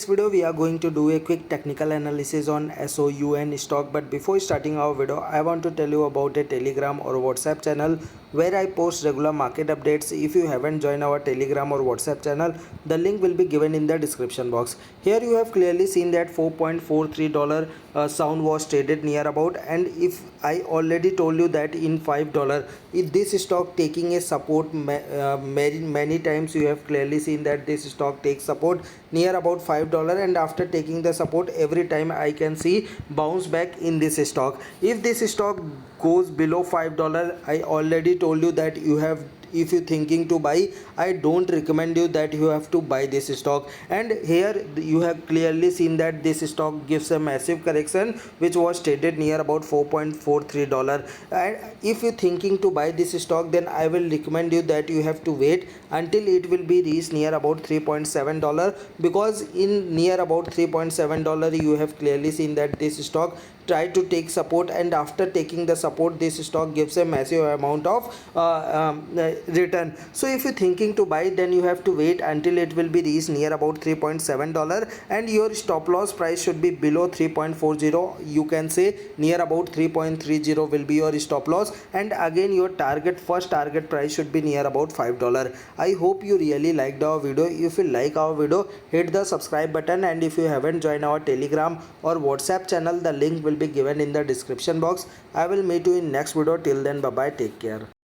This video we are going to do a quick technical analysis on SOUN stock, but before starting our video I want to tell you about a Telegram or WhatsApp channel where I post regular market updates. If you haven't joined our Telegram or WhatsApp channel, the link will be given in the description box. Here you have clearly seen that $4.43 sound was traded near about, and if I already told you that in $5 if this stock taking a support many times, you have clearly seen that this stock takes support near about $5, and after taking the support every time I can see bounce back in this stock. If this stock goes below $5, I already told you that if you thinking to buy, I don't recommend you that you have to buy this stock. And here you have clearly seen that this stock gives a massive correction which was traded near about $4.43. And if you thinking to buy this stock, then I will recommend you that you have to wait until it will be reached near about $3.7, because in near about $3.7 you have clearly seen that this stock try to take support, and after taking the support this stock gives a massive amount of return. So if you're thinking to buy, then you have to wait until it will be reached near about $3.7, and your stop loss price should be below 3.40. you can say near about 3.30 will be your stop loss, and again your first target price should be near about $5. I hope you really liked our video. If you like our video, hit the subscribe button, and if you haven't joined our Telegram or WhatsApp channel, the link will be given in the description box. I will meet you in next video. Till then, bye bye, take care.